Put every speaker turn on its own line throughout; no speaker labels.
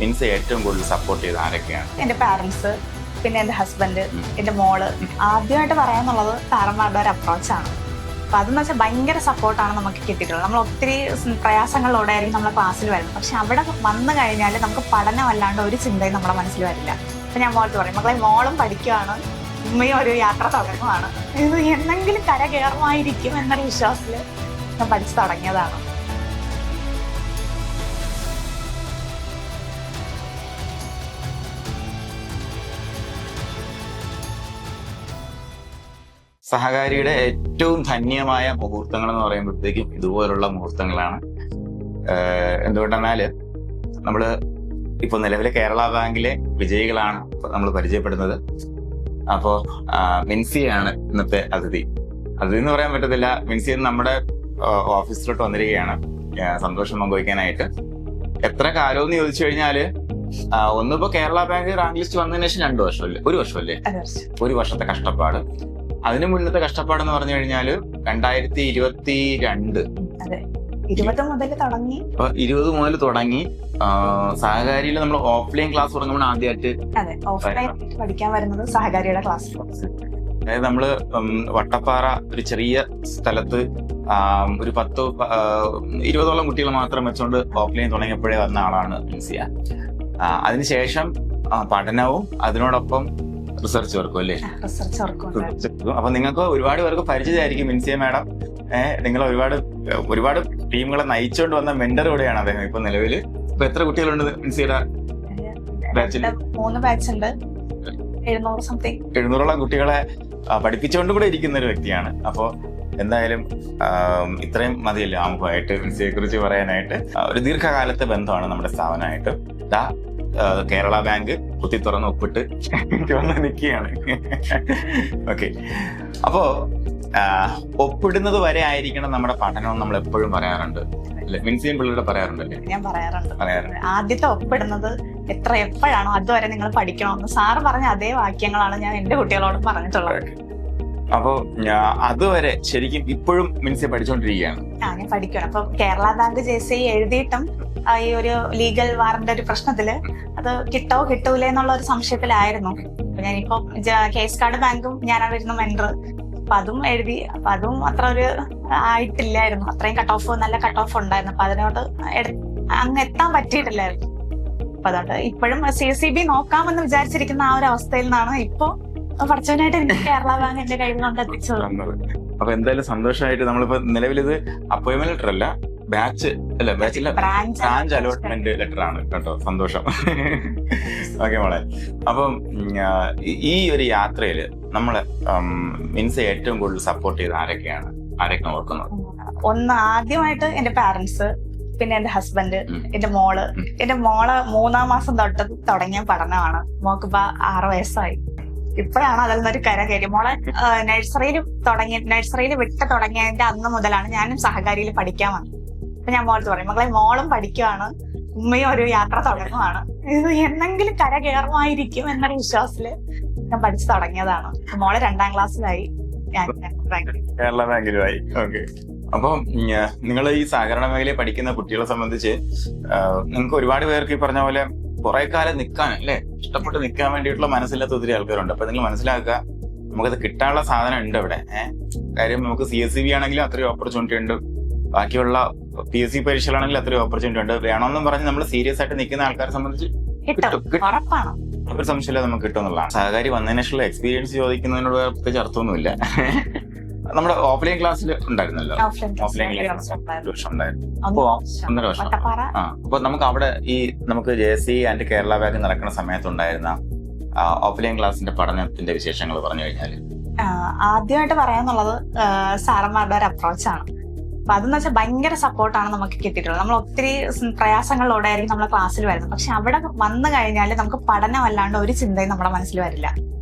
മിൻസെ ഏറ്റവും കൂടുതൽ സപ്പോർട്ട് ചെയ്ത് ആരൊക്കെയാണ്?
എന്റെ പാരന്റ്സ്, പിന്നെ എന്റെ ഹസ്ബൻഡ്, എന്റെ മോള്. ആദ്യമായിട്ട് പറയാന്നുള്ളത് സാറന്മാരുടെ ഒരു അപ്രോച്ചാണ്. അപ്പൊ അതെന്ന് വെച്ചാൽ ഭയങ്കര സപ്പോർട്ടാണ് നമുക്ക് കിട്ടിയിട്ടുള്ളത്. നമ്മൾ ഒത്തിരി പ്രയാസങ്ങളിലൂടെ ആയിരിക്കും നമ്മളെ ക്ലാസ്സിൽ വരുന്നത്. പക്ഷെ അവിടെ വന്നു കഴിഞ്ഞാൽ നമുക്ക് പഠനമല്ലാണ്ട് ഒരു ചിന്തയും നമ്മുടെ മനസ്സിൽ വരില്ല. അപ്പൊ ഞാൻ മോളത്ത് പറയും, മക്കളെ മോളും പഠിക്കുകയാണ്, ഉമ്മയും ഒരു യാത്ര തുടങ്ങുവാണ്, ഇത് എന്തെങ്കിലും കര കയറുമായിരിക്കും എന്നൊരു വിശ്വാസത്തിൽ ഞാൻ പഠിച്ചു തുടങ്ങിയതാണ്.
സഹകാരിയുടെ ഏറ്റവും ധന്യമായ മുഹൂർത്തങ്ങൾ എന്ന് പറയുമ്പോഴത്തേക്കും ഇതുപോലുള്ള മുഹൂർത്തങ്ങളാണ്. എന്തുകൊണ്ടെന്നാല് നമ്മള് ഇപ്പൊ നിലവിലെ കേരള ബാങ്കിലെ വിജയികളാണ് നമ്മൾ പരിചയപ്പെടുന്നത്. അപ്പോ മിൻസിയാണ് ഇന്നത്തെ അതിഥി എന്ന് പറയാൻ പറ്റത്തില്ല. മിൻസി നമ്മുടെ ഓഫീസിലോട്ട് വന്നിരിക്കുകയാണ് സന്തോഷം പങ്കുവയ്ക്കാനായിട്ട്. എത്ര കാലമെന്ന് ചോദിച്ചു കഴിഞ്ഞാല് ഒന്നിപ്പോ കേരള ബാങ്ക് റാങ്ക് ലിസ്റ്റ് വന്നതിന് ശേഷം 2 വർഷമല്ലേ, 1 വർഷമല്ലേ, 1 വർഷത്തെ കഷ്ടപ്പാട്. അതിനു മുന്നത്തെ കഷ്ടപ്പാടെന്ന് പറഞ്ഞു കഴിഞ്ഞാല് 2022 20 മുതൽ തുടങ്ങി സഹകാരിയിൽ നമ്മൾ ഓഫ്ലൈൻ ക്ലാസ് തുടങ്ങുമ്പോൾ ആദ്യമായിട്ട്
പഠിക്കാൻ വരുന്നത് സഹകാരിയുടെ ക്ലാസ്.
അതായത് നമ്മള് വട്ടപ്പാറ ഒരു ചെറിയ സ്ഥലത്ത് ഒരു 10-20ഓളം കുട്ടികൾ മാത്രം വെച്ചുകൊണ്ട് ഓഫ്ലൈൻ തുടങ്ങിയപ്പോഴേ വന്ന ആളാണ് മിൻസിയ. അതിനുശേഷം പഠനവും അതിനോടൊപ്പം റിസർച്ച് വർക്കും അല്ലേ? അപ്പൊ നിങ്ങൾക്ക് ഒരുപാട് പേർക്ക് പരിചയമായിരിക്കും മിൻസിയ മാഡം. നിങ്ങൾ ഒരുപാട് ടീമുകളെ നയിച്ചുകൊണ്ട് വന്ന മെന്റർ കൂടെയാണ് അദ്ദേഹം ഇപ്പൊ നിലവില്. ഇപ്പൊ എത്ര കുട്ടികളുണ്ട് മിൻസിയുടെ ബാച്ചിൽ?
3 ബാച്ചുണ്ട്,
700ഓളം കുട്ടികളെ പഠിപ്പിച്ചുകൊണ്ട് കൂടെ ഇരിക്കുന്ന ഒരു വ്യക്തിയാണ്. അപ്പോ എന്തായാലും ഇത്രയും മതിയല്ലോ ആമുഖമായിട്ട് മിൻസിയെ കുറിച്ച് പറയാനായിട്ട്. ഒരു ദീർഘകാലത്തെ ബന്ധമാണ് നമ്മുടെ സ്ഥാപനമായിട്ട്. കേരള ബാങ്ക് കുത്തി തുറന്ന് ഒപ്പിട്ട് വന്ന് നിൽക്കുകയാണ്. ഓക്കെ, അപ്പോ ഒപ്പിടുന്നത് വരെ ആയിരിക്കണം നമ്മുടെ പഠനം നമ്മൾ എപ്പോഴും പറയാറുണ്ട്. മിൻസിയും പിള്ളേരുടെ പറയാറുണ്ടല്ലേ?
ഞാൻ പറയാറുണ്ട്. ആദ്യത്തെ ഒപ്പിടുന്നത് എപ്പോഴാണോ അതുവരെ നിങ്ങൾ പഠിക്കണമെന്ന് സാറ് പറഞ്ഞ അതേ വാക്യങ്ങളാണ് ഞാൻ എന്റെ കുട്ടികളോടും പറഞ്ഞിട്ടുള്ളത്.
അപ്പൊ അതുവരെ ശരിക്കും ഇപ്പോഴും മിൻസിയെ പഠിച്ചുകൊണ്ടിരിക്കുകയാണ്.
ഞാൻ പഠിക്കണം. അപ്പൊ കേരള ബാങ്ക് JCI എഴുതിയിട്ടും ഈ ഒരു ലീഗൽ വാറിന്റെ ഒരു പ്രശ്നത്തില് അത് കിട്ടൂലേ എന്നുള്ള ഒരു സംശയത്തിലായിരുന്നു. അപ്പൊ ഞാനിപ്പോ കേസ് കാർഡ് ബാങ്കും ഞാനാണ് വരുന്ന മെന്റർ. അപ്പൊ അതും എഴുതി. അപ്പൊ അതും അത്ര ഒരു ആയിട്ടില്ലായിരുന്നു. അത്രയും നല്ല കട്ട് ഓഫ് ഉണ്ടായിരുന്നു. അപ്പൊ അതിനോട് അങ്ങ് എത്താൻ പറ്റിയിട്ടില്ലായിരുന്നു. അപ്പൊ അതുകൊണ്ട് ഇപ്പോഴും CCB നോക്കാമെന്ന് വിചാരിച്ചിരിക്കുന്ന ആ ഒരു അവസ്ഥയിൽ നിന്നാണ് ഇപ്പൊ പഠിച്ചവനായിട്ട് എനിക്ക് കേരള ബാങ്ക് എന്റെ കയ്യിൽ കൊണ്ട് എത്തിച്ചത്.
അപ്പൊ എന്തായാലും സന്തോഷമായിട്ട് നമ്മളിപ്പോ നിലവിലിത് അപ്പോയിന്റ്മെന്റ് ലെറ്റർ അല്ല, ബ്രാഞ്ച് അലോട്ട്മെന്റ് ലെറ്റർ ആണ് കേട്ടോ. സന്തോഷം. ഓക്കെ മോളെ, അപ്പം ഈ ഒരു യാത്രയില് നമ്മള് മിൻസെ ഏറ്റവും കൂടുതൽ സപ്പോർട്ട് ചെയ്ത് ആരൊക്കെയാണ് ഓർക്കുന്നത്?
ഒന്ന് ആദ്യമായിട്ട് എന്റെ പാരന്റ്സ്, പിന്നെ എന്റെ ഹസ്ബൻഡ്, എന്റെ മോള് 3-ാം മാസം തൊട്ട് തുടങ്ങിയ പഠനമാണ്. മോക്കിപ്പോ 6 വയസ്സായി. ഇപ്പോഴാണ് അതിൽ നിന്നൊരു കര കയറി. മോളെ നഴ്സറിയിൽ വിട്ട് തുടങ്ങിയതിന്റെ അന്ന് മുതലാണ് ഞാനും സഹകാരിയിൽ പഠിക്കാൻ വന്നത്. അപ്പൊ ഞാൻ മോളത്ത് പറയും, മക്കളെ മോളും പഠിക്കുകയാണ്, ഉമ്മയും ഒരു യാത്ര തുടങ്ങുവാണ്, ഇത് എന്തെങ്കിലും കര കയറുമായിരിക്കും എന്നൊരു വിശ്വാസത്തില് ഞാൻ പഠിച്ചു തുടങ്ങിയതാണ്. മോള് 2ാം ക്ലാസ്സിലായി, ഞാൻ
കേരള ബാങ്കിലുമായി. ഓക്കെ, അപ്പം നിങ്ങൾ ഈ സഹകരണ മേഖലയിൽ പഠിക്കുന്ന കുട്ടികളെ സംബന്ധിച്ച് നിങ്ങൾക്ക് ഒരുപാട് പേർക്ക് ഈ പറഞ്ഞ പോലെ കുറെ കാലം നിൽക്കാൻ അല്ലെ, ഇഷ്ടപ്പെട്ട് നിൽക്കാൻ വേണ്ടിയിട്ടുള്ള മനസ്സില്ലാത്ത ഒത്തിരി ആൾക്കാരുണ്ട്. അപ്പൊ നിങ്ങൾ മനസ്സിലാക്കുക, നമുക്കത് കിട്ടാനുള്ള സാധനം ഉണ്ട് ഇവിടെ. കാര്യം നമുക്ക് CSCB ആണെങ്കിലും അത്രയും ഓപ്പർച്യൂണിറ്റി ഉണ്ട്, ബാക്കിയുള്ള PSC പരീക്ഷകളാണെങ്കിലും അത്രയും ഓപ്പർച്യൂണിറ്റി ഉണ്ട്. വേണമെന്നും പറഞ്ഞ് നമ്മൾ സീരിയസ് ആയിട്ട് നിൽക്കുന്ന ആൾക്കാരെ സംബന്ധിച്ച് ഒരു സംശയമില്ല നമുക്ക് കിട്ടുമെന്നുള്ളതാണ്. സഹകാരി വന്നതിന് ശേഷമുള്ള എക്സ്പീരിയൻസ് ചോദിക്കുന്നതിനോട് പ്രത്യേകിച്ച് അർത്ഥമൊന്നുമില്ല. നമ്മുടെ ഓഫ്ലൈൻ ക്ലാസ്സിൽ ഉണ്ടായിരുന്നല്ലോ, ഓഫ്ലൈൻ ക്ലാസ് 1 വർഷം ഉണ്ടായിരുന്നു. അപ്പോ 1.5 വർഷം. അപ്പൊ നമുക്ക് അവിടെ നമുക്ക് JCI ആൻഡ് കേരള ബാങ്ക് നടക്കുന്ന സമയത്തുണ്ടായിരുന്ന ഓഫ്ലൈൻ ക്ലാസിന്റെ പഠനത്തിന്റെ വിശേഷങ്ങൾ പറഞ്ഞു കഴിഞ്ഞാല്
ആദ്യമായിട്ട് പറയാന്നുള്ളത് സാറന്മാരുടെ ഒരു അപ്രോച്ചാണ്. അപ്പൊ അതെന്ന് വെച്ചാൽ ഭയങ്കര സപ്പോർട്ടാണ് നമുക്ക് കിട്ടിയിട്ടുള്ളത്. നമ്മൾ ഒത്തിരി പ്രയാസങ്ങളിലൂടെ ആയിരിക്കും നമ്മളെ ക്ലാസ്സിൽ വരുന്നത്. പക്ഷെ അവിടെ വന്നു കഴിഞ്ഞാൽ നമുക്ക് പഠനമല്ലാണ്ട് ഒരു ചിന്തയും നമ്മുടെ മനസ്സിൽ വരില്ല.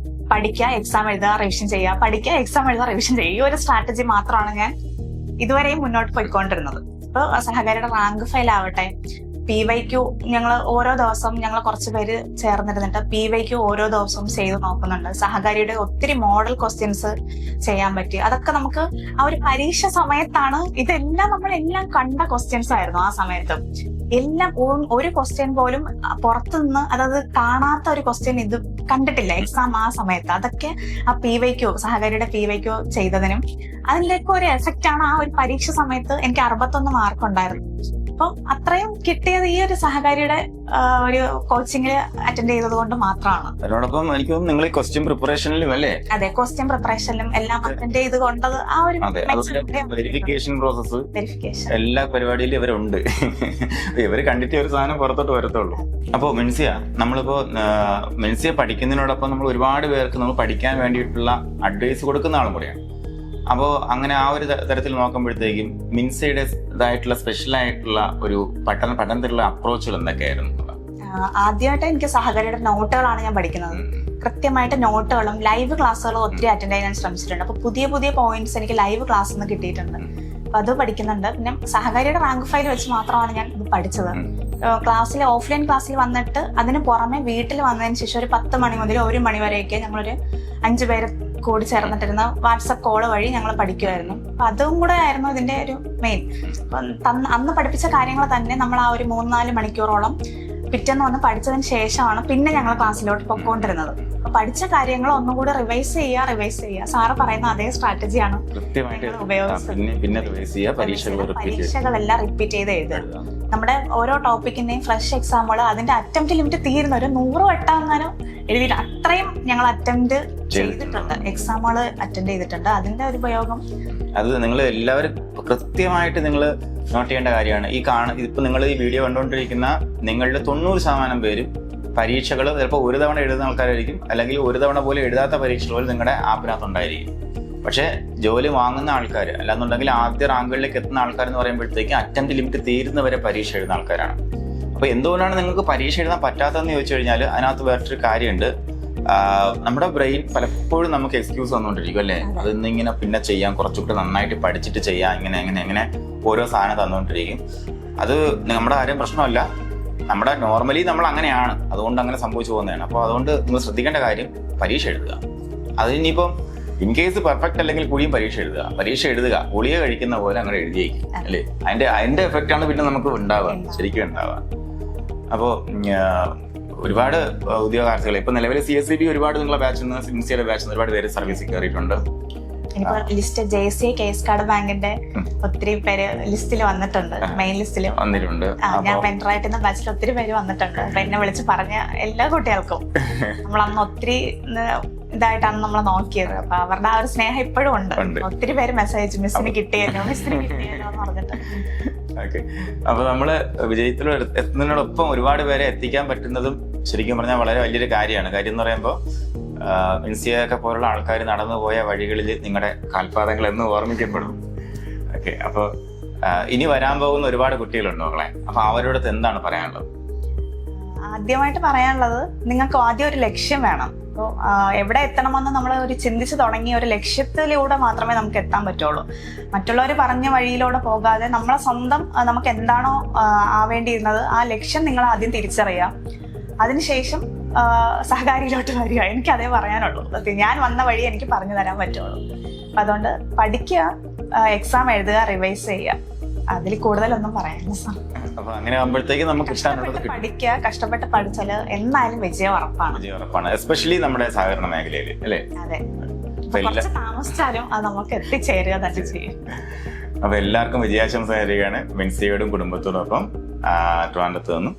പഠിക്കുക, എക്സാം എഴുതുക, റിവിഷൻ ചെയ്യുക, പഠിക്കുക, എക്സാം എഴുതുക, റിവിഷൻ ചെയ്യുക, ഈ ഒരു സ്ട്രാറ്റജി മാത്രമാണ് ഞാൻ ഇതുവരെയും മുന്നോട്ട് പോയിക്കൊണ്ടിരുന്നത്. ഇപ്പൊ സഹകാരിയുടെ റാങ്ക് ഫയൽ ആവട്ടെ, PYQ ഞങ്ങൾ ഓരോ ദിവസം കുറച്ച് പേര് ചേർന്നിരുന്നിട്ട് PYQ ഓരോ ദിവസവും ചെയ്ത് നോക്കുന്നുണ്ട്. സഹകാരിയുടെ ഒത്തിരി മോഡൽ ക്വസ്റ്റ്യൻസ് ചെയ്യാൻ പറ്റി. അതൊക്കെ നമുക്ക് ആ ഒരു പരീക്ഷ സമയത്താണ് ഇതെല്ലാം നമ്മളെല്ലാം കണ്ട ക്വസ്റ്റ്യൻസ് ആയിരുന്നു ആ സമയത്ത്. എല്ലാം ഒരു ക്വസ്റ്റ്യൻ പോലും പുറത്തുനിന്ന് അതായത് കാണാത്ത ഒരു ക്വസ്റ്റ്യൻ ഇത് കണ്ടിട്ടില്ല എക്സാം ആ സമയത്ത്. അതൊക്കെ ആ PYQ സഹകാരിയുടെ PYQ ചെയ്തതിനും അതിന്റെയൊക്കെ ഒരു എഫക്റ്റ് ആണ് ആ ഒരു പരീക്ഷ സമയത്ത് എനിക്ക് 61 മാർക്ക് ഉണ്ടായിരുന്നു. അപ്പം അത്രയും കിട്ടിയത് ഈ ഒരു സഹകാരിയുടെ ഒരു കോച്ചിങ്ങിൽ അറ്റൻഡ് ചെയ്തത് കൊണ്ട് മാത്രമാണ്.
അതിനോടൊപ്പം എനിക്ക് തോന്നുന്നു നിങ്ങൾ ഈ ക്വസ്റ്റ്യൻ പ്രിപ്പറേഷനിലും അല്ലേ?
അതെ, ക്വസ്റ്റ്യൻ പ്രിപ്പറേഷനിലും എല്ലാം അറ്റൻഡ് ചെയ്ത് കൊണ്ടത് ആ ഒരു
വെരിഫിക്കേഷൻ പ്രോസസ് എല്ലാ പരിപാടിയിലും ഇവരുണ്ട്. ഇവര് കണ്ടിട്ട് ഒരു സാധനം പുറത്തോട്ട് വരത്തുള്ളൂ. അപ്പോ മിൻസിയ പഠിക്കുന്നതിനോടൊപ്പം നമ്മൾ ഒരുപാട് പേർക്ക് നമ്മൾ പഠിക്കാൻ വേണ്ടിയിട്ടുള്ള അഡ്വൈസ് കൊടുക്കുന്ന ആളും കൂടെയാണ്. അപ്പോൾ അങ്ങനെ ആ ഒരു തരത്തിൽ നോക്കുമ്പോഴത്തേക്കും മിൻസിയുടെ ഇതായിട്ടുള്ള സ്പെഷ്യൽ ആയിട്ടുള്ള ഒരു പഠനത്തിലുള്ള അപ്രോച്ചുകൾ എന്തൊക്കെയായിരുന്നു?
ആദ്യമായിട്ട് എനിക്ക് സഹകാരിയുടെ നോട്ടുകളാണ് ഞാൻ പഠിക്കുന്നത്. കൃത്യമായിട്ട് നോട്ടുകളും ലൈവ് ക്ലാസ്സുകളും ഒത്തിരി അറ്റൻഡ് ചെയ്യാൻ ശ്രമിച്ചിട്ടുണ്ട്. അപ്പൊ പുതിയ പുതിയ പോയിന്റ്സ് എനിക്ക് ലൈവ് ക്ലാസ്സിൽ നിന്ന് കിട്ടിയിട്ടുണ്ട്. അപ്പൊ അത് പഠിക്കുന്നുണ്ട്. പിന്നെ സഹകാരിയുടെ റാങ്ക് ഫയൽ വെച്ച് മാത്രമാണ് ഞാൻ ഇത് പഠിച്ചത്. ക്ലാസ്സിൽ ഓഫ്ലൈൻ ക്ലാസ്സിൽ വന്നിട്ട് അതിന് പുറമെ വീട്ടിൽ വന്നതിന് ശേഷം ഒരു 10 മണി മുതൽ 1 മണി വരെയൊക്കെ ഞങ്ങളൊരു 5 പേര് കൂടി ചേർന്നിട്ടിരുന്ന വാട്സപ്പ് കോള് വഴി ഞങ്ങൾ പഠിക്കുമായിരുന്നു. അപ്പൊ അതും കൂടെ ആയിരുന്നു ഇതിന്റെ ഒരു മെയിൻ. അന്ന് പഠിപ്പിച്ച കാര്യങ്ങൾ തന്നെ നമ്മൾ ആ ഒരു 3-4 മണിക്കൂറോളം പിറ്റേന്ന് വന്ന് പഠിച്ചതിന് ശേഷമാണ് പിന്നെ ഞങ്ങൾ ക്ലാസ്സിലോട്ട് പൊക്കോണ്ടിരുന്നത്. അപ്പൊ പഠിച്ച കാര്യങ്ങൾ ഒന്നും കൂടി റിവൈസ് ചെയ്യുക. സാറ് പറയുന്ന അതേ സ്ട്രാറ്റജിയാണ് പരീക്ഷകളെല്ലാം റിപ്പീറ്റ് ചെയ്ത് എഴുതുക. നമ്മുടെ ഓരോ ടോപ്പിക്കിന്റെയും ഫ്രഷ് എക്സാമുകൾ അതിന്റെ അറ്റംപ്റ്റ് ലിമിറ്റ് തീരുന്ന ഒരു 100 വട്ടം എങ്ങാനും എഴുതിയിട്ട് അത്രയും ഞങ്ങൾ അറ്റംപ്റ്റ് ചെയ്തിട്ടുണ്ട്, എക്സാമുകൾ അറ്റൻഡ് ചെയ്തിട്ടുണ്ട്. അതിന്റെ ഒരു ഉപയോഗം
അത് നിങ്ങൾ എല്ലാവരും കൃത്യമായിട്ട് നിങ്ങൾ നോട്ട് ചെയ്യേണ്ട കാര്യമാണ്. ഇപ്പൊ നിങ്ങൾ ഈ വീഡിയോ കണ്ടുകൊണ്ടിരിക്കുന്ന നിങ്ങളുടെ 90% പേരും പരീക്ഷകൾ ചിലപ്പോൾ ഒരു തവണ എഴുതുന്ന ആൾക്കാരായിരിക്കും, അല്ലെങ്കിൽ ഒരു തവണ പോലും എഴുതാത്ത പരീക്ഷകൾ പോലും നിങ്ങളുടെ ആപ്പിനകത്ത് ഉണ്ടായിരിക്കും. പക്ഷെ ജോലി വാങ്ങുന്ന ആൾക്കാർ അല്ലാന്നുണ്ടെങ്കിൽ ആദ്യ റാങ്കുകളിലേക്ക് എത്തുന്ന ആൾക്കാർ എന്ന് പറയുമ്പോഴത്തേക്കും അറ്റംപ്റ്റ് ലിമിറ്റ് തീരുന്നവരെ പരീക്ഷ എഴുതുന്ന ആൾക്കാരാണ്. അപ്പൊ എന്തുകൊണ്ടാണ് നിങ്ങൾക്ക് പരീക്ഷ എഴുതാൻ പറ്റാത്തതെന്ന് ചോദിച്ചു കഴിഞ്ഞാൽ അതിനകത്ത് വേറൊരു കാര്യമുണ്ട്. നമ്മുടെ ബ്രെയിൻ പലപ്പോഴും നമുക്ക് എക്സ്ക്യൂസ് വന്നുകൊണ്ടിരിക്കും അല്ലേ, അതിന്നിങ്ങനെ പിന്നെ ചെയ്യാം, കുറച്ചുകൂടി നന്നായിട്ട് പഠിച്ചിട്ട് ചെയ്യാം, ഇങ്ങനെ ഓരോ സാധനം തന്നുകൊണ്ടിരിക്കും. അത് നമ്മുടെ ആരും പ്രശ്നമല്ല, നമ്മുടെ നോർമലി നമ്മൾ അങ്ങനെയാണ്, അതുകൊണ്ട് അങ്ങനെ സംഭവിച്ചു പോകുന്നതാണ്. അപ്പോൾ അതുകൊണ്ട് നിങ്ങൾ ശ്രദ്ധിക്കേണ്ട കാര്യം പരീക്ഷ എഴുതുക. അത് ഇനിയിപ്പം ഇൻ കേസ് പെർഫെക്റ്റ് അല്ലെങ്കിൽ കൂടിയും പരീക്ഷ എഴുതുക. ഗുളിക കഴിക്കുന്ന പോലെ അങ്ങനെ എഴുതിയേക്കും അല്ലേ. അതിന്റെ എഫക്റ്റ് ആണ് പിന്നെ നമുക്ക് ശരിക്കും ഉണ്ടാവുക. അപ്പോൾ ഒരുപാട് ഉദ്യോഗാർത്ഥികൾ ഇപ്പൊ നിലവിൽ CSCB ഒരുപാട് നിങ്ങളെ ബാച്ചിൽ നിന്ന് മിൻസിയുടെ ബാച്ചിൽ നിന്ന് ഒരുപാട് പേര് സർവീസിൽ കയറിയിട്ടുണ്ട്.
ഇനിയിപ്പോ ലിസ്റ്റ് JCI കേസ് കാർഡ് ബാങ്കിന്റെ ഒത്തിരി പേര് ലിസ്റ്റിൽ വന്നിട്ടുണ്ട്, മെയിൻ ലിസ്റ്റിൽ വന്നിട്ടുണ്ട്. ഞാൻ മെന്ററായിട്ട് ബാച്ചിൽ ഒത്തിരി പേര് വന്നിട്ടുണ്ട്. അപ്പൊ എന്നെ വിളിച്ച് പറഞ്ഞ എല്ലാ കുട്ടികൾക്കും നമ്മളന്ന് ഒത്തിരി ഇതായിട്ടാണ് നമ്മൾ നോക്കിയത്. അപ്പൊ അവരുടെ ആ ഒരു സ്നേഹം ഇപ്പോഴും ഉണ്ട്. ഒത്തിരി പേര് മെസ്സേജ് മിസ്സിന് കിട്ടിയല്ലോ എന്ന് പറഞ്ഞിട്ട്.
ഓക്കെ, അപ്പൊ നമ്മള് വിജയത്തിൽ എത്തുന്നതിനോടൊപ്പം ഒരുപാട് പേരെ എത്തിക്കാൻ പറ്റുന്നതും ശരിക്കും പറഞ്ഞാൽ വളരെ വലിയൊരു കാര്യമാണ്. കാര്യം എന്ന് പറയുമ്പോൾ മിൻസിയൊക്കെ പോലുള്ള ആൾക്കാർ നടന്നു പോയ വഴികളിൽ നിങ്ങളുടെ കാൽപാദങ്ങൾ എന്നും ഓർമ്മിക്കപ്പെടും. ഓക്കെ, അപ്പൊ ഇനി വരാൻ പോകുന്ന ഒരുപാട് കുട്ടികളുണ്ട് മക്കളെ. അപ്പൊ അവരോടത്ത് എന്താണ് പറയാനുള്ളത്?
ആദ്യമായിട്ട് പറയാനുള്ളത്, നിങ്ങൾക്ക് ആദ്യം ഒരു ലക്ഷ്യം വേണം. അപ്പോൾ എവിടെ എത്തണമെന്ന് നമ്മൾ ഒരു ചിന്തിച്ച് തുടങ്ങിയ ഒരു ലക്ഷ്യത്തിലൂടെ മാത്രമേ നമുക്ക് എത്താൻ പറ്റുള്ളൂ. മറ്റുള്ളവർ പറഞ്ഞ വഴിയിലൂടെ പോകാതെ നമ്മളെ സ്വന്തം നമുക്ക് എന്താണോ ആവേണ്ടിയിരുന്നത് ആ ലക്ഷ്യം നിങ്ങൾ ആദ്യം തിരിച്ചറിയുക. അതിനുശേഷം സഹകാരിയിലോട്ട് വരിക. എനിക്ക് അതേ പറയാനുള്ളൂ. ഞാൻ വന്ന വഴി എനിക്ക് പറഞ്ഞു തരാൻ പറ്റുള്ളൂ. അപ്പൊ അതുകൊണ്ട് പഠിക്കുക, എക്സാം എഴുതുക, റിവൈസ് ചെയ്യുക. അതിൽ കൂടുതലൊന്നും പറയാനില്ല.
അപ്പൊ അങ്ങനെ ആകുമ്പോഴത്തേക്ക് നമുക്ക്
പഠിക്കുക, കഷ്ടപ്പെട്ട് പഠിച്ചാല് എന്നാലും വിജയം ഉറപ്പാണ്.
എസ്പെഷ്യലി നമ്മുടെ സഹകരണ മേഖലയിൽ അല്ലേ?
അതെ, കുറച്ച് താമസിച്ചാലും അത് നമുക്ക് എത്തിച്ചേരുക തന്നെ ചെയ്യും.
അപ്പൊ എല്ലാവർക്കും വിജയാശംസ നേരുകയാണ്. മിൻസിയോടും കുടുംബത്തോടൊപ്പം ട്രിവാൻഡ്രത്ത് നിന്നും